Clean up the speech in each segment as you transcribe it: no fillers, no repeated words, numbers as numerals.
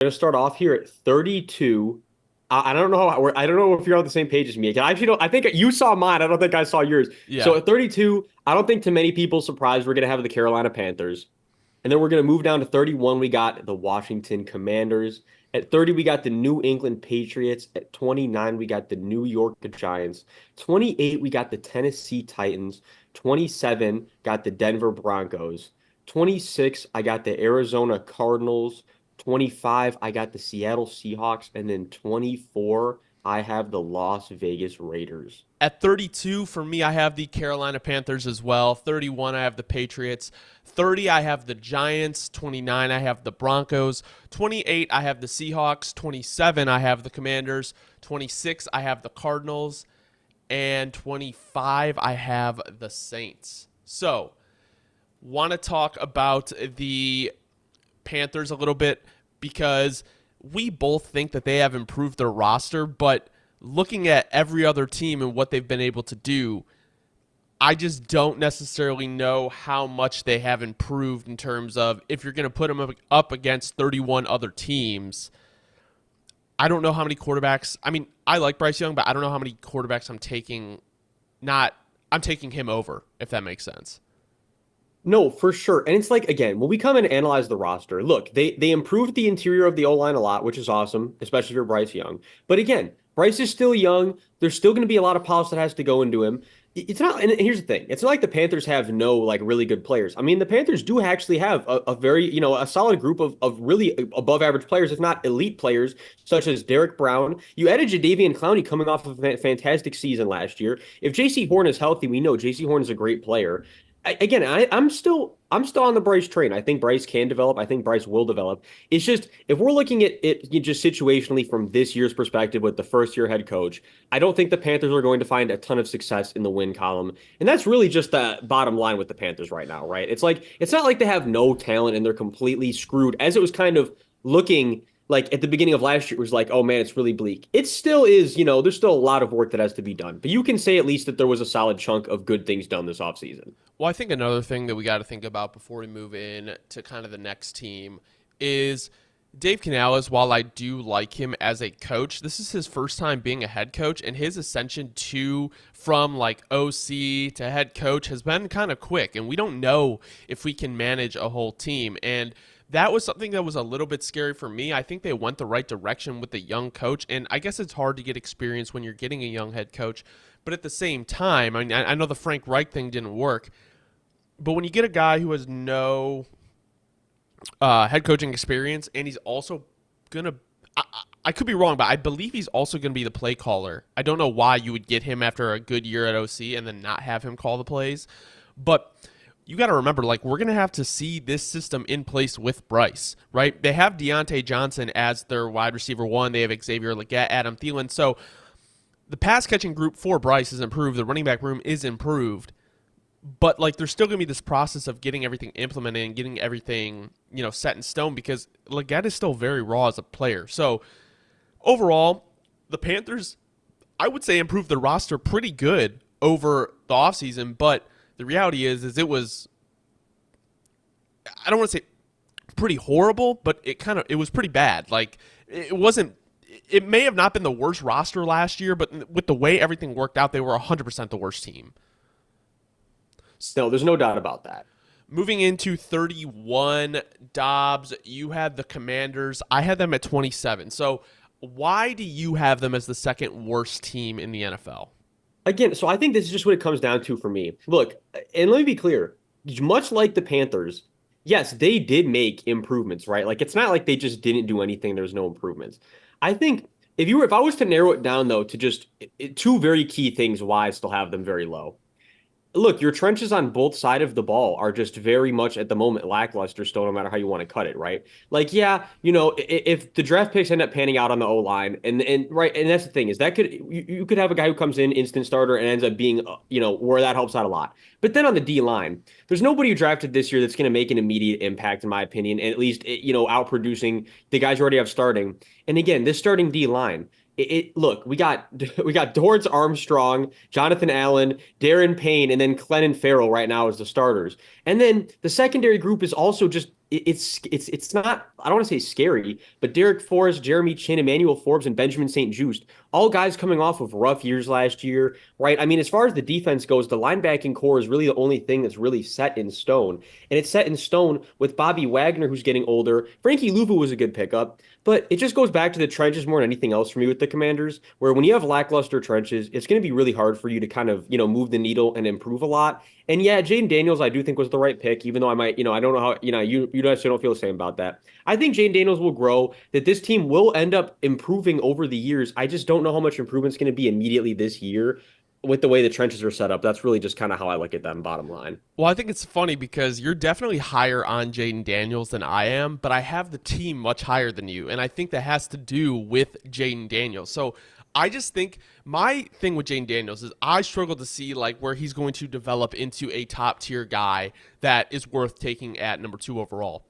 going to start off here at 32. I don't know I don't know if you're on the same page as me. I actually don't. I think you saw mine. I don't think I saw yours. So Yeah. at 32, I don't think to many people surprised we're going to have the Carolina Panthers. And then we're going to move down to 31. We got the Washington Commanders. At 30, we got the New England Patriots. At 29, we got the New York Giants. 28, we got the Tennessee Titans. 27, got the Denver Broncos. 26, I got the Arizona Cardinals. 25, I got the Seattle Seahawks. And then 24, I have the Las Vegas Raiders. At 32, for me, I have the Carolina Panthers as well. 31, I have the Patriots. 30, I have the Giants. 29, I have the Broncos. 28, I have the Seahawks. 27, I have the Commanders. 26, I have the Cardinals. And 25, I have the Saints. So, want to talk about the Panthers a little bit because we both think that they have improved their roster, but looking at every other team and what they've been able to do, I just don't necessarily know how much they have improved in terms of if you're going to put them up against 31 other teams. I don't know how many quarterbacks. I mean, I like Bryce Young, but I don't know how many quarterbacks I'm taking. I'm taking him over, if that makes sense. No, for sure. And it's like, again, when we come and analyze the roster, look, they improved the interior of the O-line a lot, which is awesome, especially for Bryce Young. But again, Bryce is still young. There's still going to be a lot of polish that has to go into him. It's not, and here's the thing. It's not like the Panthers have no like really good players. I mean, the Panthers do actually have a very, a solid group of really above average players, if not elite players, such as Derek Brown. You added Jadeveon Clowney coming off of a fantastic season last year. If J.C. Horn is healthy, we know J.C. Horn is a great player. I'm still on the Bryce train. I think Bryce can develop. I think Bryce will develop. It's just if we're looking at it just situationally from this year's perspective with the first year head coach, I don't think the Panthers are going to find a ton of success in the win column. And that's really just the bottom line with the Panthers right now, right? It's like it's not like they have no talent and they're completely screwed as it was kind of looking like at the beginning of last year, it was like, oh man, it's really bleak. It still is, there's still a lot of work that has to be done. But you can say at least that there was a solid chunk of good things done this offseason. Well, I think another thing that we got to think about before we move in to kind of the next team is Dave Canales. While I do like him as a coach, this is his first time being a head coach, and his ascension to from like OC to head coach has been kind of quick, and we don't know if we can manage a whole team. And that was something that was a little bit scary for me. I think they went the right direction with the young coach, and I guess it's hard to get experience when you're getting a young head coach. But at the same time, I mean, I know the Frank Reich thing didn't work, but when you get a guy who has no head coaching experience, and he's also gonna, I could be wrong, but I believe he's also gonna be the play caller. I don't know why you would get him after a good year at OC and then not have him call the plays, but you got to remember, like, we're gonna have to see this system in place with Bryce, right? They have Deontay Johnson as their wide receiver one. They have Xavier Legette, Adam Thielen. So the pass catching group for Bryce is improved. The running back room is improved. But like there's still gonna be this process of getting everything implemented and getting everything, set in stone because Legette is still very raw as a player. So overall, the Panthers, I would say, improved the roster pretty good over the offseason, but the reality is it was, I don't want to say pretty horrible, but it was pretty bad. Like it wasn't, it may have not been the worst roster last year, but with the way everything worked out, they were 100% the worst team. No, there's no doubt about that. Moving into 31, Dobbs, you had the Commanders. I had them at 27. So why do you have them as the second worst team in the NFL? Again, so I think this is just what it comes down to for me. Look, and let me be clear, much like the Panthers, yes, they did make improvements, right? Like it's not like they just didn't do anything, there's no improvements. I think if I was to narrow it down though to just two very key things why I still have them very low. Look, your trenches on both sides of the ball are just very much at the moment lackluster still, no matter how you want to cut it, right? Like, yeah, if the draft picks end up panning out on the O-line, and right, and that's the thing is that you could have a guy who comes in instant starter and ends up being, where that helps out a lot. But then on the D line, there's nobody who drafted this year that's going to make an immediate impact, in my opinion, and at least out producing the guys you already have starting. And again, this starting D line. Look, we got Dorrance Armstrong, Jonathan Allen, Darren Payne, and then Clennon Farrell right now as the starters. And then the secondary group is also just it's not, I don't want to say scary, but Derek Forrest, Jeremy Chin, Emmanuel Forbes, and Benjamin St. Juste, all guys coming off of rough years last year, right? I mean, as far as the defense goes, the linebacking core is really the only thing that's really set in stone. And it's set in stone with Bobby Wagner, who's getting older. Frankie Louvu was a good pickup, but it just goes back to the trenches more than anything else for me with the Commanders, where when you have lackluster trenches, it's going to be really hard for you to kind of, move the needle and improve a lot. And yeah, Jaden Daniels, I do think was the right pick, even though I might, I don't know how, you guys don't feel the same about that. I think Jaden Daniels will grow, that this team will end up improving over the years. I just don't know how much improvement's going to be immediately this year with the way the trenches are set up. That's really just kind of how I look at them, bottom line. Well, I think it's funny because you're definitely higher on Jaden Daniels than I am, but I have the team much higher than you. And I think that has to do with Jaden Daniels. So I just think my thing with Jaden Daniels is I struggle to see like where he's going to develop into a top tier guy that is worth taking at number 2 overall.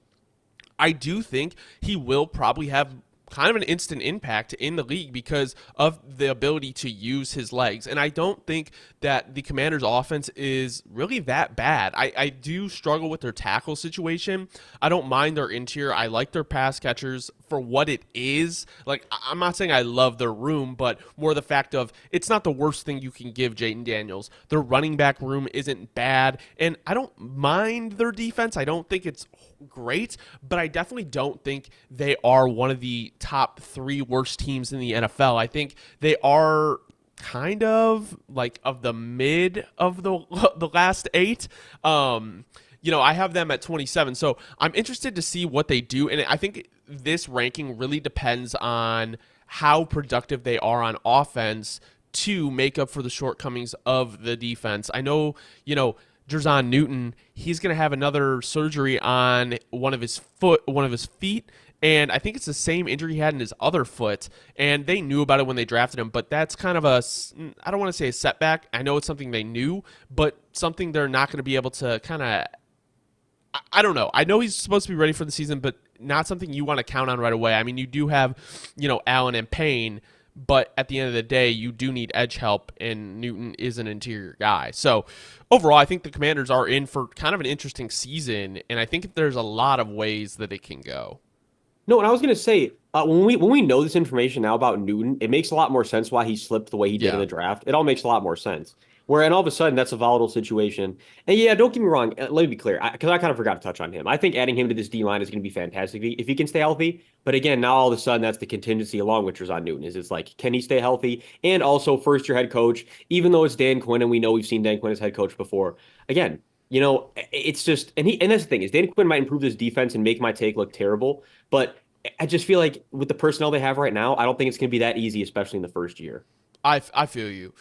I do think he will probably have kind of an instant impact in the league because of the ability to use his legs. And I don't think that the Commanders' offense is really that bad. I do struggle with their tackle situation. I don't mind their interior. I like their pass catchers for what it is. Like, I'm not saying I love their room, but more the fact of it's not the worst thing you can give Jaden Daniels. Their running back room isn't bad, and I don't mind their defense. I don't think it's great, but I definitely don't think they are one of the top 3 worst teams in the NFL. I think they are kind of like of the mid of the last 8. I have them at 27, so I'm interested to see what they do, and I think this ranking really depends on how productive they are on offense to make up for the shortcomings of the defense. I know, Jerzon Newton, he's going to have another surgery on one of his feet, and I think it's the same injury he had in his other foot, and they knew about it when they drafted him, but that's kind of I don't want to say a setback. I know it's something they knew, but something they're not going to be able to kind of, I don't know. I know he's supposed to be ready for the season, but not something you want to count on right away. I mean, you do have, Allen and Payne, but at the end of the day, you do need edge help, and Newton is an interior guy. So overall, I think the Commanders are in for kind of an interesting season, and I think there's a lot of ways that it can go. No, and I was gonna say, when we know this information now about Newton, it makes a lot more sense why he slipped the way he did in Yeah. the draft. It all makes a lot more sense. And all of a sudden, that's a volatile situation. And yeah, don't get me wrong. Let me be clear, because I kind of forgot to touch on him. I think adding him to this D line is going to be fantastic if he can stay healthy. But again, now all of a sudden, that's the contingency along with Jerzon Newton. It's like, can he stay healthy? And also, first year head coach, even though it's Dan Quinn, and we know we've seen Dan Quinn as head coach before. Again, it's just, and that's the thing is Dan Quinn might improve this defense and make my take look terrible, but I just feel like with the personnel they have right now, I don't think it's going to be that easy, especially in the first year. I feel you.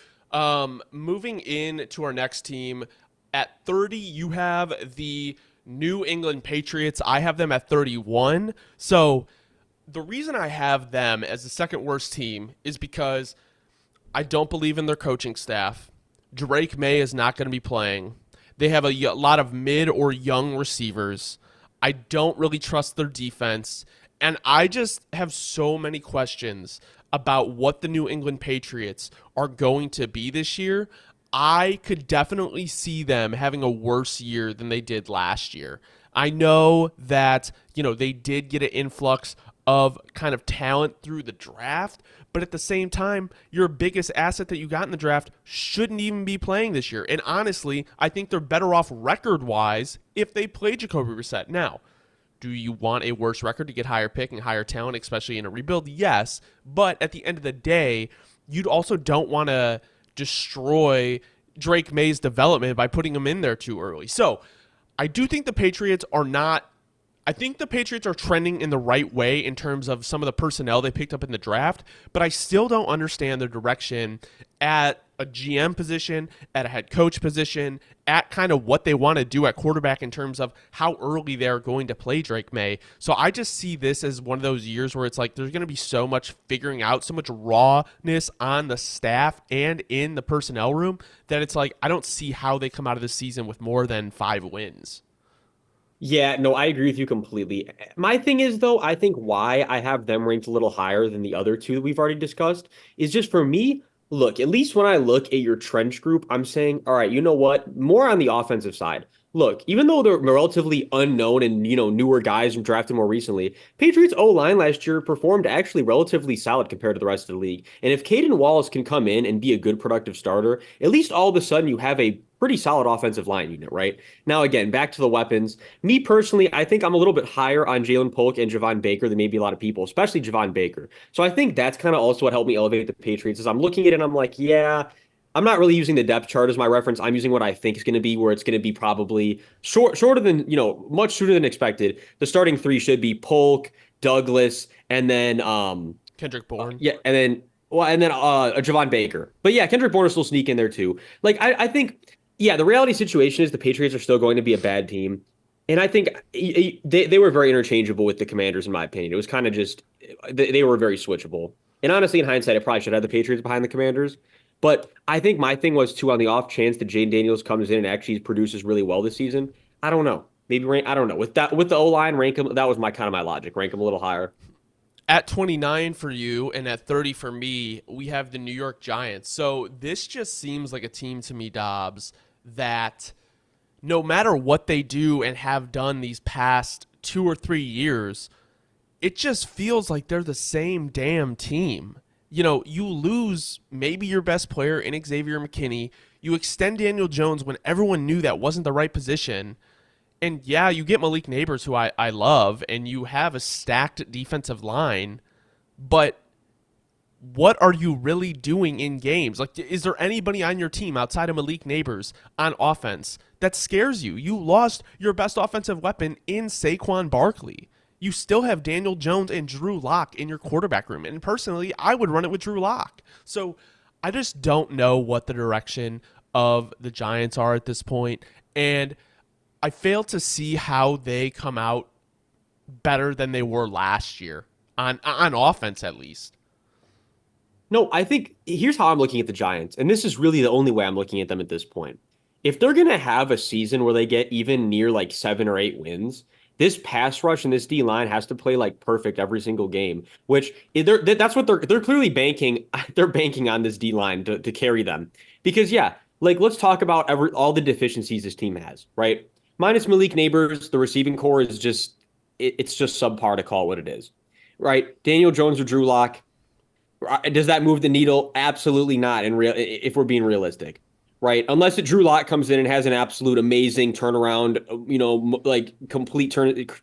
Moving in to our next team, at 30, you have the New England Patriots. I have them at 31. So the reason I have them as the second worst team is because I don't believe in their coaching staff. Drake May is not going to be playing. They have a lot of mid or young receivers. I don't really trust their defense. And I just have so many questions about what the New England Patriots are going to be this year. I could definitely see them having a worse year than they did last year. I know that, they did get an influx of kind of talent through the draft, but at the same time, your biggest asset that you got in the draft shouldn't even be playing this year. And honestly, I think they're better off record-wise if they play Jacoby Brissett. Now, do you want a worse record to get higher pick and higher talent, especially in a rebuild? Yes. But at the end of the day, you also don't want to destroy Drake May's development by putting him in there too early. So I do think the Patriots are not. I think the Patriots are trending in the right way in terms of some of the personnel they picked up in the draft, but I still don't understand their direction at a GM position, at a head coach position, at kind of what they want to do at quarterback in terms of how early they're going to play Drake May. So I just see this as one of those years where it's like there's going to be so much figuring out, so much rawness on the staff and in the personnel room that it's like I don't see how they come out of the season with more than 5 wins. Yeah, no, I agree with you completely. My thing is, though, I think why I have them ranked a little higher than the other two that we've already discussed is just for me. Look, at least when I look at your trench group, I'm saying, all right, you know what? More on the offensive side. Look, even though they're relatively unknown and newer guys and drafted more recently, Patriots O line last year performed actually relatively solid compared to the rest of the league. And if Caden Wallace can come in and be a good productive starter, at least all of a sudden you have a pretty solid offensive line unit, right? Now again, back to the weapons. Me personally, I think I'm a little bit higher on Jalen Polk and Javon Baker than maybe a lot of people, especially Javon Baker. So I think that's kind of also what helped me elevate the Patriots. Is I'm looking at it and I'm like, yeah. I'm not really using the depth chart as my reference. I'm using what I think is going to be, where it's going to be probably shorter than, much sooner than expected. The starting three should be Polk, Douglas, and then Kendrick Bourne. yeah, and then Javon Baker. But yeah, Kendrick Bourne will still sneak in there too. Like I think yeah, the reality situation is the Patriots are still going to be a bad team. And I think they were very interchangeable with the Commanders, in my opinion. It was kind of just they were very switchable. And honestly, in hindsight, I probably should have the Patriots behind the Commanders. But I think my thing was too on the off chance that Jane Daniels comes in and actually produces really well this season. I don't know. Maybe rank. I don't know. With the O line, rank him. That was my kind of my logic. Rank him a little higher. At 29 for you and at 30 for me, we have the New York Giants. So this just seems like a team to me, Dobbs, that no matter what they do and have done these past 2 or 3 years, it just feels like they're the same damn team. You lose maybe your best player in Xavier McKinney. You extend Daniel Jones when everyone knew that wasn't the right position. And yeah, you get Malik Neighbors, who I love, and you have a stacked defensive line. But what are you really doing in games? Like, is there anybody on your team outside of Malik Neighbors on offense that scares you? You lost your best offensive weapon in Saquon Barkley. You still have Daniel Jones and Drew Lock in your quarterback room. And personally, I would run it with Drew Lock. So I just don't know what the direction of the Giants are at this point. And I fail to see how they come out better than they were last year on offense, at least. No, I think here's how I'm looking at the Giants, and this is really the only way I'm looking at them at this point. If they're going to have a season where they get even near like 7 or 8 wins, this pass rush and this D line has to play like perfect every single game. Which that's what they're clearly banking. They're banking on this D line to carry them because yeah, like let's talk about all the deficiencies this team has. Right, minus Malik Neighbors, the receiving core is just it's just subpar to call it what it is. Right, Daniel Jones or Drew Lock. Does that move the needle? Absolutely not. In real, if we're being realistic, right? Unless Drew Lock comes in and has an absolute amazing turnaround, like complete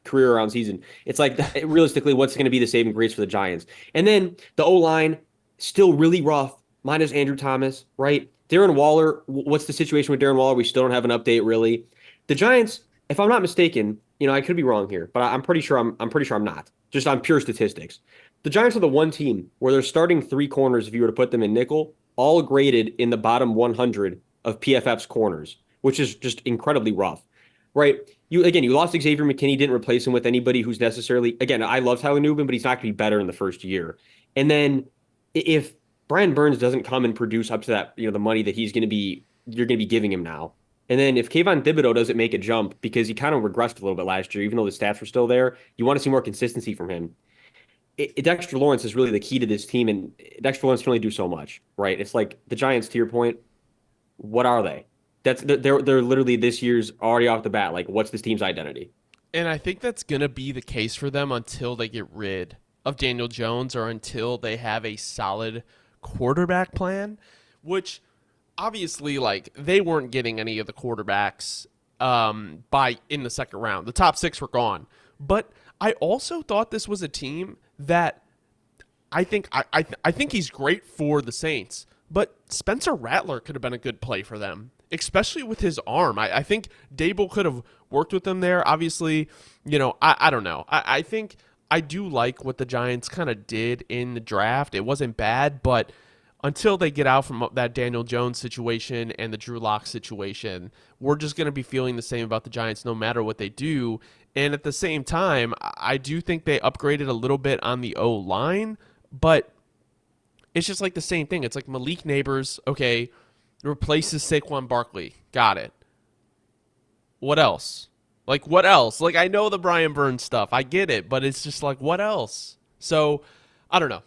career around season. It's like realistically, what's going to be the saving grace for the Giants? And then the O line still really rough. Minus Andrew Thomas, right? Darren Waller. What's the situation with Darren Waller? We still don't have an update really. The Giants, if I'm not mistaken, I could be wrong here, but I'm pretty sure I'm pretty sure I'm not. Just on pure statistics. The Giants are the one team where they're starting three corners, if you were to put them in nickel, all graded in the bottom 100 of PFF's corners, which is just incredibly rough, right? You lost Xavier McKinney, didn't replace him with anybody who's necessarily, again, I love Tyler Nubin, but he's not going to be better in the first year. And then if Brian Burns doesn't come and produce up to that, the money that you're going to be giving him now. And then if Kayvon Thibodeau doesn't make a jump because he kind of regressed a little bit last year, even though the stats were still there, you want to see more consistency from him. Dexter Lawrence is really the key to this team, and Dexter Lawrence can only do so much, right? It's like the Giants, to your point, what are they? They're literally this year's already off the bat. Like, what's this team's identity? And I think that's going to be the case for them until they get rid of Daniel Jones or until they have a solid quarterback plan, which obviously, like, they weren't getting any of the quarterbacks in the second round. The top 6 were gone. But I also thought this was a team that I think he's great for the Saints, but Spencer Rattler could have been a good play for them, especially with his arm. I think Dable could have worked with them there. Obviously, I don't know. I think I do like what the Giants kind of did in the draft. It wasn't bad, but until they get out from that Daniel Jones situation and the Drew Lock situation, we're just going to be feeling the same about the Giants no matter what they do. And at the same time, I do think they upgraded a little bit on the O-line, but it's just like the same thing. It's like Malik Neighbors, okay, replaces Saquon Barkley. Got it. What else? Like, what else? Like, I know the Brian Burns stuff. I get it, but it's just like, what else? So, I don't know.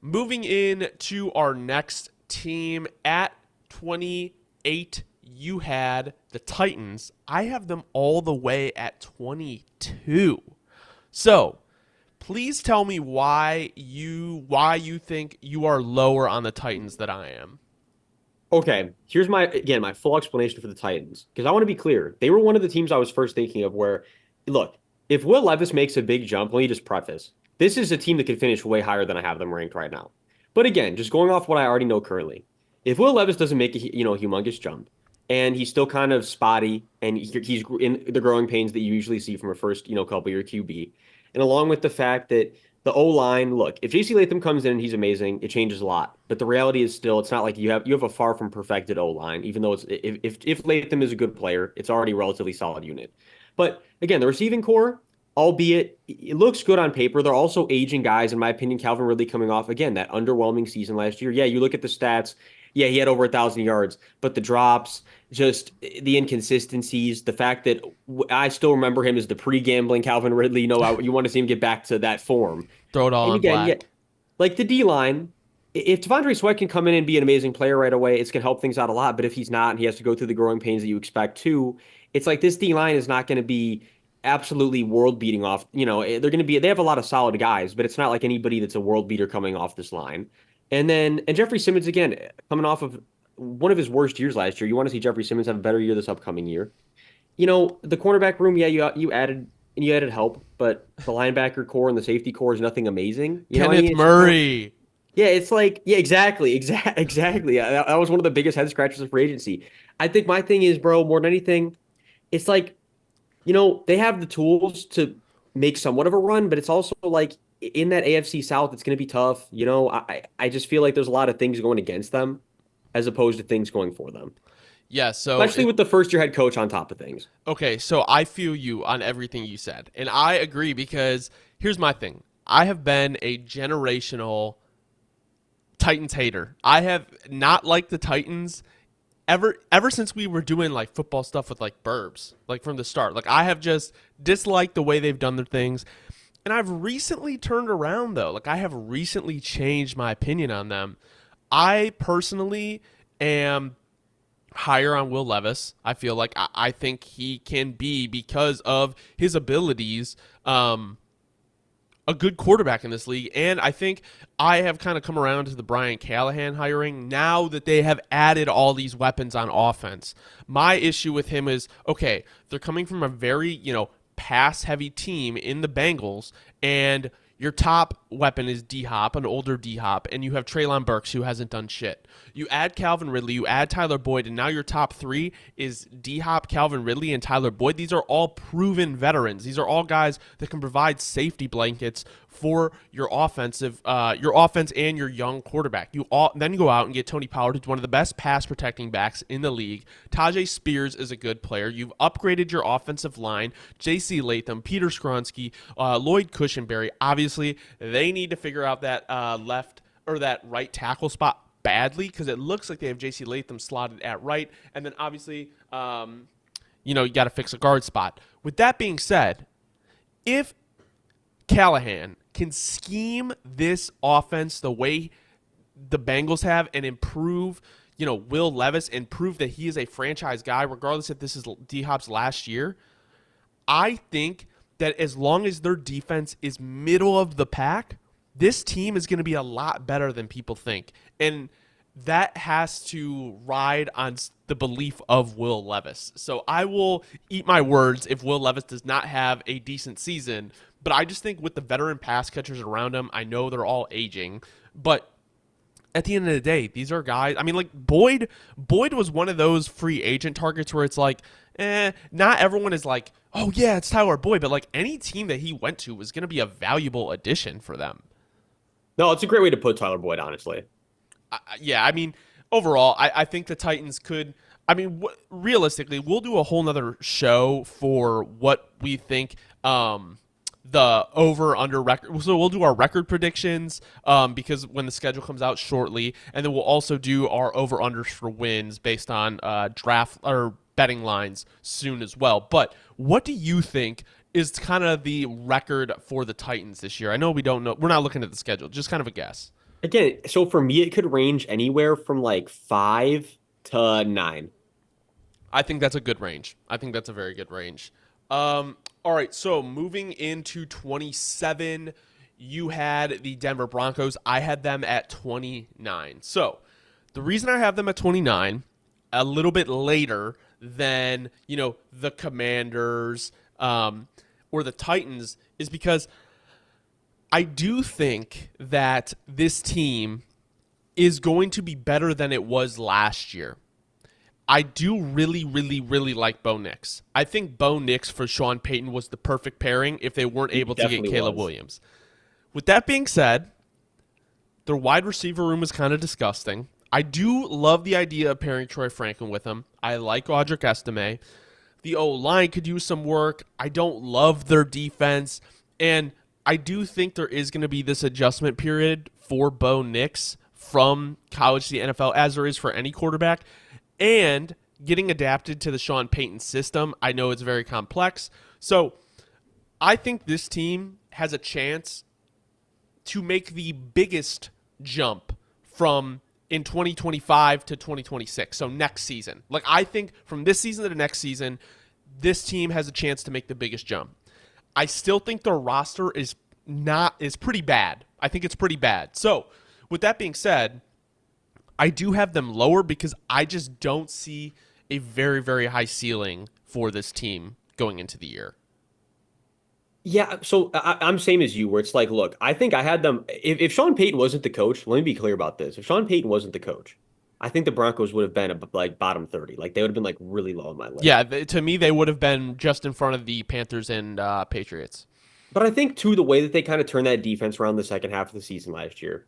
Moving in to our next team at 28, you had the Titans. I have them all the way at 22. So, please tell me why you think you are lower on the Titans than I am. Okay, here's my full explanation for the Titans because I want to be clear. They were one of the teams I was first thinking of where, look, if Will Levis makes a big jump, let me just preface. This is a team that could finish way higher than I have them ranked right now. But again, just going off what I already know currently, if Will Levis doesn't make a humongous jump and he's still kind of spotty and he's in the growing pains that you usually see from a first couple year QB, and along with the fact that the O line, look, if JC Latham comes in and he's amazing, it changes a lot. But the reality is still, it's not like you have a far from perfected O line. Even though it's if Latham is a good player, it's already a relatively solid unit. But again, the receiving core, albeit it looks good on paper, they're also aging guys. In my opinion, Calvin Ridley coming off again that underwhelming season last year. Yeah, you look at the stats. Yeah, he had over 1,000 yards, but the drops, just the inconsistencies, the fact that I still remember him as the pre-gambling Calvin Ridley. You want to see him get back to that form. Throw it all And on again, yeah, black. like the D line, if Devondre Sweat can come in and be an amazing player right away, it's going to help things out a lot. But if he's not and he has to go through the growing pains that you expect too, it's like this D line is not going to be absolutely world beating off. They have a lot of solid guys, but it's not like anybody that's a world beater coming off this line. And Jeffrey Simmons again coming off of one of his worst years last year. You want to see Jeffrey Simmons have a better year this upcoming year. The cornerback room, yeah, you added help, but the linebacker core and the safety core is nothing amazing. You know what I Kenneth mean? It's just more, Murray. yeah, it's like, yeah, exactly. Yeah, that was one of the biggest head scratchers of free agency. I think my thing is, bro, more than anything, it's like, they have the tools to make somewhat of a run, but it's also like in that AFC South, it's going to be tough. I just feel like there's a lot of things going against them as opposed to things going for them, Yeah, so especially with the first year head coach on top of things. okay, so I feel you on everything you said. And I agree because here's my thing. I have been a generational Titans hater. I have not liked the Titans ever since we were doing like football stuff with like Burbs, like from the start. Like I have just disliked the way they've done their things. And I've recently turned around though. Like I have recently changed my opinion on them. I personally am higher on Will Levis. I feel like I think he can be, because of his abilities, a good quarterback in this league. And I think I have kind of come around to the Brian Callahan hiring now that they have added all these weapons on offense. My issue with him is, okay, they're coming from a very, pass heavy team in the Bengals, and your top weapon is D-Hop, an older D-Hop, and you have Treylon Burks, who hasn't done shit. You add Calvin Ridley, you add Tyler Boyd, and now your top three is D-Hop, Calvin Ridley, and Tyler Boyd. These are all proven veterans. These are all guys that can provide safety blankets for your offense and your young quarterback. Then you go out and get Tony Pollard, who's one of the best pass protecting backs in the league. Tajay Spears is a good player. You've upgraded your offensive line. J.C. Latham, Peter Skronsky, Lloyd Cushenberry. Obviously, they need to figure out that left or that right tackle spot badly, because it looks like they have J.C. Latham slotted at right, and then obviously, you got to fix a guard spot. With that being said, if Callahan can scheme this offense the way the Bengals have and improve, Will Levis, and prove that he is a franchise guy, regardless if this is D-Hop's last year, I think that as long as their defense is middle of the pack, this team is going to be a lot better than people think. And that has to ride on the belief of Will Levis. So I will eat my words if Will Levis does not have a decent season. But I just think with the veteran pass catchers around him, I know they're all aging, but at the end of the day, these are guys. I mean, like Boyd was one of those free agent targets where it's like, not everyone is like, oh yeah, it's Tyler Boyd, but like any team that he went to was going to be a valuable addition for them. No, it's a great way to put Tyler Boyd, honestly. Yeah, I mean, overall, I think the Titans could. I mean, realistically, we'll do a whole nother show for what we think. The over under record. So we'll do our record predictions because when the schedule comes out shortly, and then we'll also do our over unders for wins based on draft or betting lines soon as well. But what do you think is kind of the record for the Titans this year? I know we don't know. We're not looking at the schedule. Just kind of a guess. Again, so for me, it could range anywhere from like 5 to 9. I think that's a good range. I think that's a very good range. All right, so moving into 27, you had the Denver Broncos. I had them at 29. So the reason I have them at 29, a little bit later than the Commanders or the Titans, is because I do think that this team is going to be better than it was last year. I do really, really, really like Bo Nix. I think Bo Nix for Sean Payton was the perfect pairing if they weren't He able to get definitely Caleb was. Williams. With that being said, their wide receiver room is kind of disgusting. I do love the idea of pairing Troy Franklin with him. I like Audric Estime. The O-line could use some work. I don't love their defense. And I do think there is going to be this adjustment period for Bo Nix from college to the NFL, as there is for any quarterback. And getting adapted to the Sean Payton system, I know it's very complex. So I think this team has a chance to make the biggest jump from in 2025 to 2026. So next season. Like, I think from this season to the next season, this team has a chance to make the biggest jump. I still think their roster is pretty bad. I think it's pretty bad. So with that being said, I do have them lower because I just don't see a very, very high ceiling for this team going into the year. Yeah, so I'm same as you, where it's like, look, I think I had them. If Sean Payton wasn't the coach, let me be clear about this. If Sean Payton wasn't the coach, I think the Broncos would have been like bottom 30. Like they would have been like really low on my list. Yeah, to me, they would have been just in front of the Panthers and Patriots. But I think too the way that they kind of turned that defense around the second half of the season last year,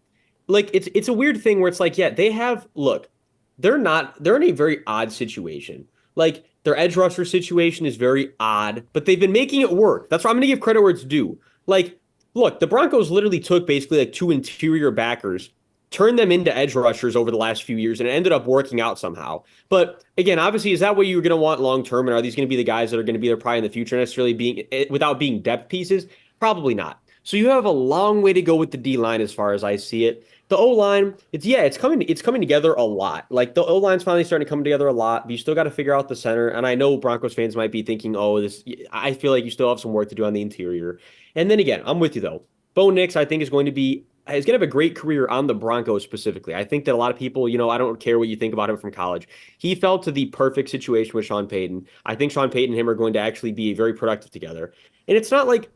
like it's a weird thing where it's like, yeah, they have look, they're in a very odd situation. Like their edge rusher situation is very odd, but they've been making it work. That's why I'm going to give credit where it's due. Like, look, the Broncos literally took basically like two interior backers, turned them into edge rushers over the last few years, and it ended up working out somehow. But again, obviously, is that what you're going to want long term? And are these going to be the guys that are going to be there probably in the future, necessarily being without being depth pieces? Probably not. So you have a long way to go with the D line as far as I see it. The O line, it's coming together a lot. Like the O line's finally starting to come together a lot, but you still got to figure out the center. And I know Broncos fans might be thinking, oh, this. I feel like you still have some work to do on the interior. And then again, I'm with you though. Bo Nix, I think, is going to have a great career on the Broncos specifically. I think that a lot of people, I don't care what you think about him from college. He fell to the perfect situation with Sean Payton. I think Sean Payton and him are going to actually be very productive together. And it's not like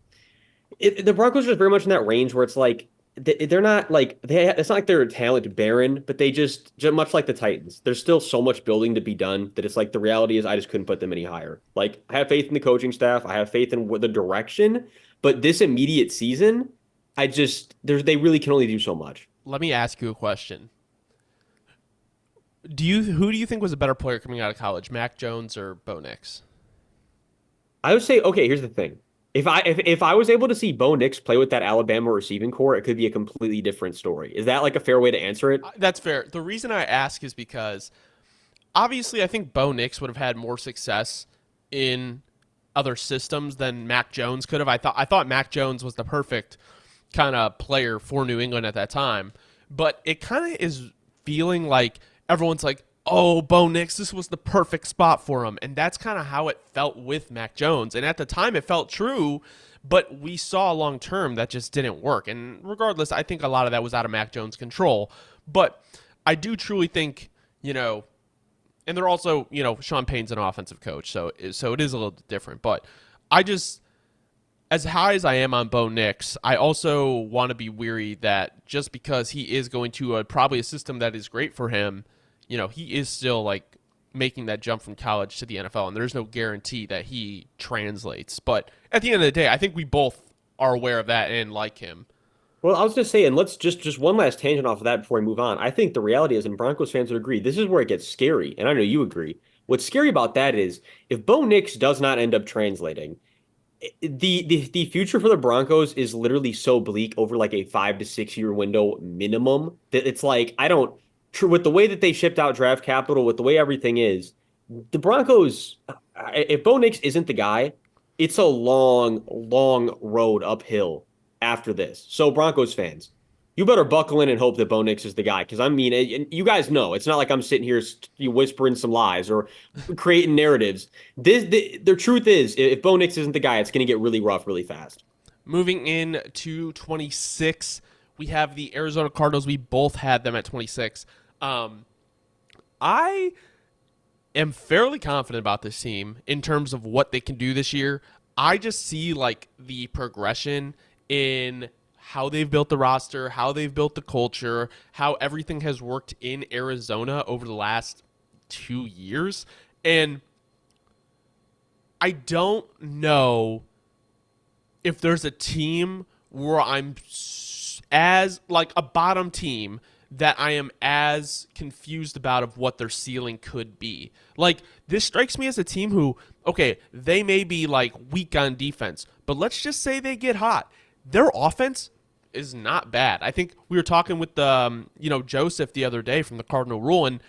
the Broncos are just very much in that range where it's like they're not like it's not like they're talent barren, but they just much like the Titans. There's still so much building to be done that it's like the reality is I just couldn't put them any higher. Like I have faith in the coaching staff, I have faith in the direction, but this immediate season, they really can only do so much. Let me ask you a question. Who do you think was a better player coming out of college, Mac Jones or Bo Nix? I would say, okay, here's the thing. If I was able to see Bo Nix play with that Alabama receiving core, it could be a completely different story. Is that like a fair way to answer it? That's fair. The reason I ask is because obviously I think Bo Nix would have had more success in other systems than Mac Jones could have. I thought Mac Jones was the perfect kind of player for New England at that time, but it kind of is feeling like everyone's like, oh, Bo Nix, this was the perfect spot for him. And that's kind of how it felt with Mac Jones. And at the time, it felt true, but we saw long term that just didn't work. And regardless, I think a lot of that was out of Mac Jones' control. But I do truly think, and they're also, Sean Payton's an offensive coach, so it is a little different. But I just, as high as I am on Bo Nix, I also want to be weary that just because he is going to probably a system that is great for him, he is still like making that jump from college to the NFL, and there's no guarantee that he translates. But at the end of the day, I think we both are aware of that and like him. Well, I was just saying, let's just one last tangent off of that before we move on. I think the reality is, and Broncos fans would agree, this is where it gets scary, and I know you agree. What's scary about that is if Bo Nix does not end up translating, the future for the Broncos is literally so bleak over like a 5 to 6 year window minimum that it's like I don't. With the way that they shipped out draft capital, with the way everything is, the Broncos, if Bo Nix isn't the guy, it's a long, long road uphill after this. So Broncos fans, you better buckle in and hope that Bo Nix is the guy. Because I mean, you guys know it's not like I'm sitting here whispering some lies or creating narratives. The truth is, if Bo Nix isn't the guy, it's going to get really rough really fast. Moving in to 26, we have the Arizona Cardinals. We both had them at 26. I am fairly confident about this team in terms of what they can do this year. I just see like the progression in how they've built the roster, how they've built the culture, how everything has worked in Arizona over the last 2 years. And I don't know if there's a team where I'm as like a bottom team that I am as confused about of what their ceiling could be. Like, this strikes me as a team who, okay, they may be like weak on defense, but let's just say they get hot. Their offense is not bad. I think we were talking with Joseph the other day from the Cardinal Rule, and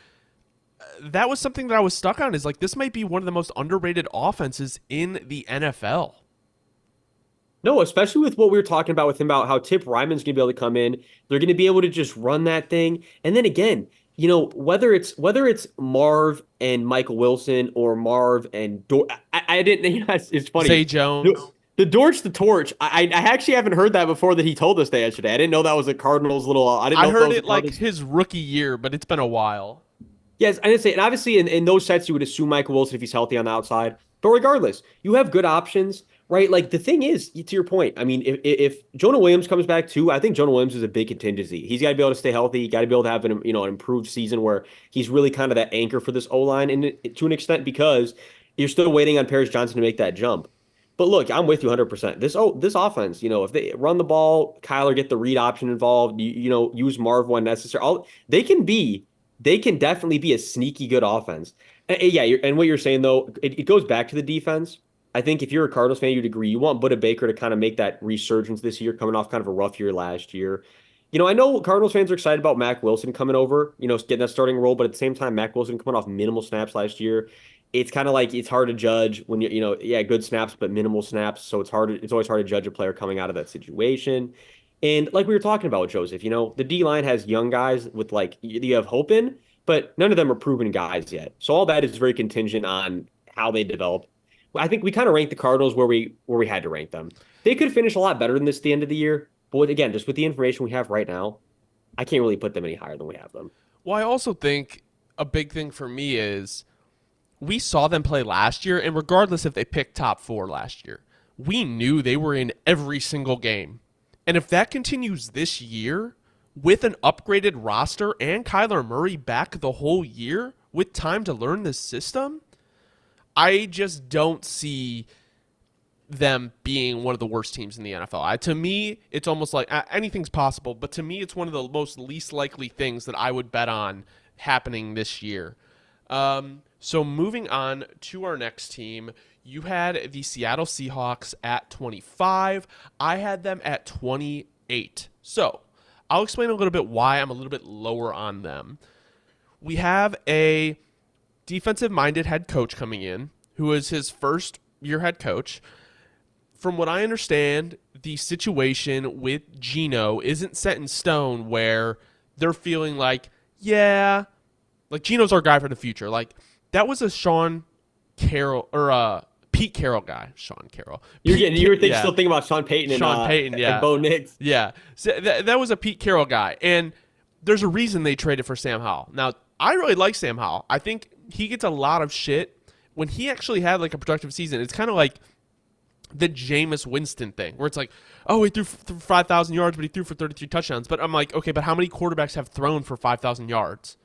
that was something that I was stuck on, is like, this might be one of the most underrated offenses in the NFL. No, especially with what we were talking about with him about how Tip Ryman's going to be able to come in. They're going to be able to just run that thing. And then again, whether it's Marv and Michael Wilson or Marv and I didn't. It's funny. Zay Jones. The Dorch the Torch. I actually haven't heard that before that he told us that yesterday. I didn't know that was a Cardinals little. I didn't know I heard that it like his rookie year, but it's been a while. Yes, I didn't say, and obviously in those sets you would assume Michael Wilson if he's healthy on the outside. But regardless, you have good options, right? Like the thing is, to your point, I mean, if Jonah Williams comes back too, I think Jonah Williams is a big contingency. He's got to be able to stay healthy. He got to be able to have an improved season where he's really kind of that anchor for this O line, and to an extent because you're still waiting on Paris Johnson to make that jump. But look, I'm with you 100%. This offense, if they run the ball, Kyler get the read option involved, use Marv when necessary. They can definitely be a sneaky good offense. Yeah, and what you're saying, though, it goes back to the defense. I think if you're a Cardinals fan, you'd agree. You want Budda Baker to kind of make that resurgence this year, coming off kind of a rough year last year. I know Cardinals fans are excited about Mac Wilson coming over, getting that starting role, but at the same time, Mac Wilson coming off minimal snaps last year. It's kind of like it's hard to judge when good snaps, but minimal snaps. So it's always hard to judge a player coming out of that situation. And like we were talking about with Joseph, the D line has young guys with you have hope in, but none of them are proven guys yet. So all that is very contingent on how they develop. I think we kind of ranked the Cardinals where we had to rank them. They could finish a lot better than this at the end of the year, but again, just with the information we have right now, I can't really put them any higher than we have them. Well, I also think a big thing for me is we saw them play last year, and regardless if they picked top 4 last year, we knew they were in every single game. And if that continues this year with an upgraded roster and Kyler Murray back the whole year with time to learn this system, I just don't see them being one of the worst teams in the NFL. To me, it's almost like anything's possible, but to me, it's one of the most least likely things that I would bet on happening this year. So moving on to our next team, you had the Seattle Seahawks at 25. I had them at 28. So I'll explain a little bit why I'm a little bit lower on them. We have a defensive-minded head coach coming in who is his first-year head coach. From what I understand, the situation with Geno isn't set in stone where they're feeling like, yeah, like Geno's our guy for the future. Like, that was a Sean Carroll or a Pete Carroll guy. Sean Carroll. Still thinking about Sean Payton and Bo Nix. Yeah. So that was a Pete Carroll guy. And there's a reason they traded for Sam Howell. Now, I really like Sam Howell. I think he gets a lot of shit. When he actually had like a productive season, it's kind of like the Jameis Winston thing, where it's like, oh, he threw for 5,000 yards, but he threw for 33 touchdowns. But I'm like, okay, but how many quarterbacks have thrown for 5,000 yards?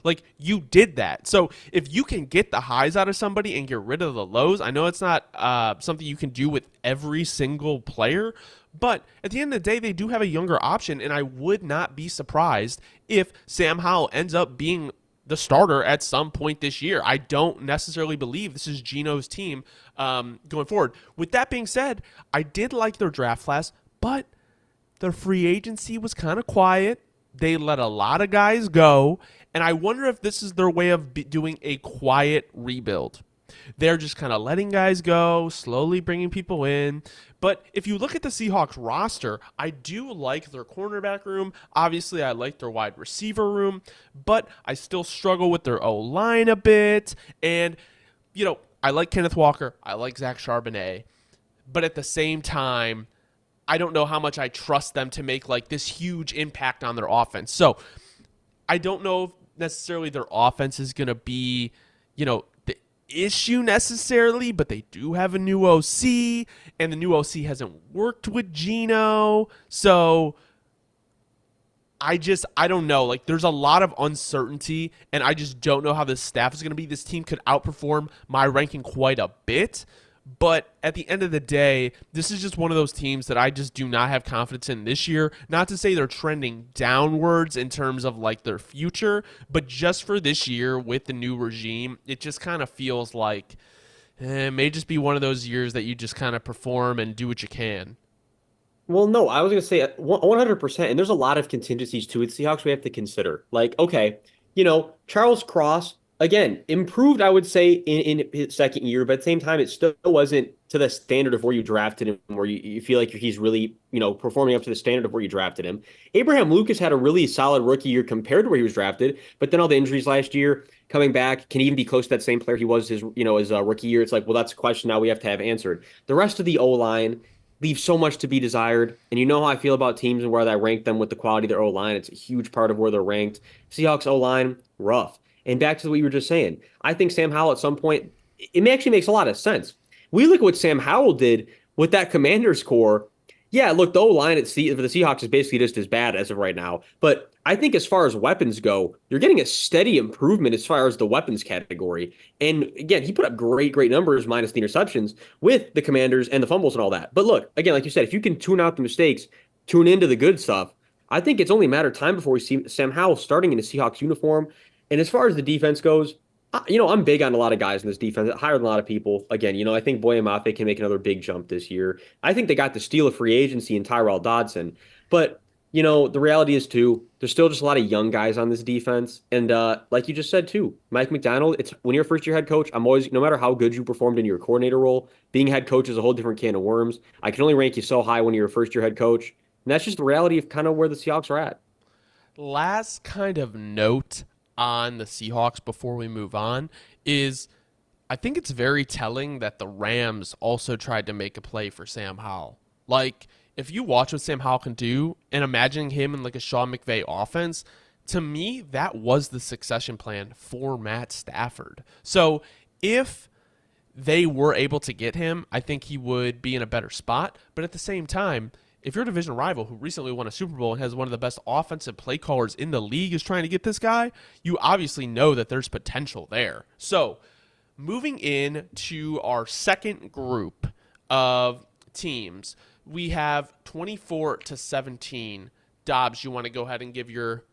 Like you did that. So if you can get the highs out of somebody and get rid of the lows, I know it's not something you can do with every single player, but at the end of the day, they do have a younger option, and I would not be surprised if Sam Howell ends up being the starter at some point this year. I don't necessarily believe this is Geno's team going forward. With that being said, I did like their draft class, but their free agency was kind of quiet. They let a lot of guys go, and I wonder if this is their way of doing a quiet rebuild. They're just kind of letting guys go, slowly bringing people in. But if you look at the Seahawks roster, I do like their cornerback room. Obviously, I like their wide receiver room, but I still struggle with their O-line a bit. And, I like Kenneth Walker. I like Zach Charbonnet. But at the same time, I don't know how much I trust them to make like this huge impact on their offense. So I don't know if necessarily their offense is going to be, the issue necessarily, but they do have a new OC, and the new OC hasn't worked with Geno. So I don't know. Like, there's a lot of uncertainty, and I just don't know how this staff is going to be. This team could outperform my ranking quite a bit. But at the end of the day, this is just one of those teams that I just do not have confidence in this year. Not to say they're trending downwards in terms of like their future, but just for this year with the new regime, it just kind of feels like it may just be one of those years that you just kind of perform and do what you can. Well, no, I was going to say 100%. And there's a lot of contingencies to it, Seahawks, we have to consider. Like, okay, Charles Cross, again, improved, I would say, in his second year, but at the same time, it still wasn't to the standard of where you drafted him, where you feel like he's really, performing up to the standard of where you drafted him. Abraham Lucas had a really solid rookie year compared to where he was drafted, but then all the injuries last year, coming back, can he even be close to that same player he was his rookie year? It's like, well, that's a question now we have to have answered. The rest of the O-line leaves so much to be desired. And you know how I feel about teams and where I rank them with the quality of their O-line. It's a huge part of where they're ranked. Seahawks O-line, rough. And back to what you were just saying, I think Sam Howell at some point, it actually makes a lot of sense. We look at what Sam Howell did with that Commanders core. Yeah, look, the O-line for the Seahawks is basically just as bad as of right now. But I think as far as weapons go, you're getting a steady improvement as far as the weapons category. And again, he put up great numbers minus the interceptions with the Commanders and the fumbles and all that. But look, again, like you said, if you can tune out the mistakes, tune into the good stuff, I think it's only a matter of time before we see Sam Howell starting in a Seahawks uniform. And as far as the defense goes, I'm big on a lot of guys in this defense, higher than a lot of people. Again, I think Boye Mafe can make another big jump this year. I think they got the steal of free agency in Tyrell Dodson. But, the reality is, too, there's still just a lot of young guys on this defense. And like you just said, too, Mike McDonald, it's when you're a first-year head coach, I'm always, no matter how good you performed in your coordinator role, being head coach is a whole different can of worms. I can only rank you so high when you're a first-year head coach. And that's just the reality of kind of where the Seahawks are at. Last kind of note on the Seahawks before we move on is I think it's very telling that the Rams also tried to make a play for Sam Howell. Like, if you watch what Sam Howell can do and imagining him in like a Sean McVay offense, to me, that was the succession plan for Matt Stafford. So if they were able to get him, I think he would be in a better spot. But at the same time, if your division rival who recently won a Super Bowl and has one of the best offensive play callers in the league is trying to get this guy, you obviously know that there's potential there. So moving in to our second group of teams, we have 24-17. Dobbs, you want to go ahead and give your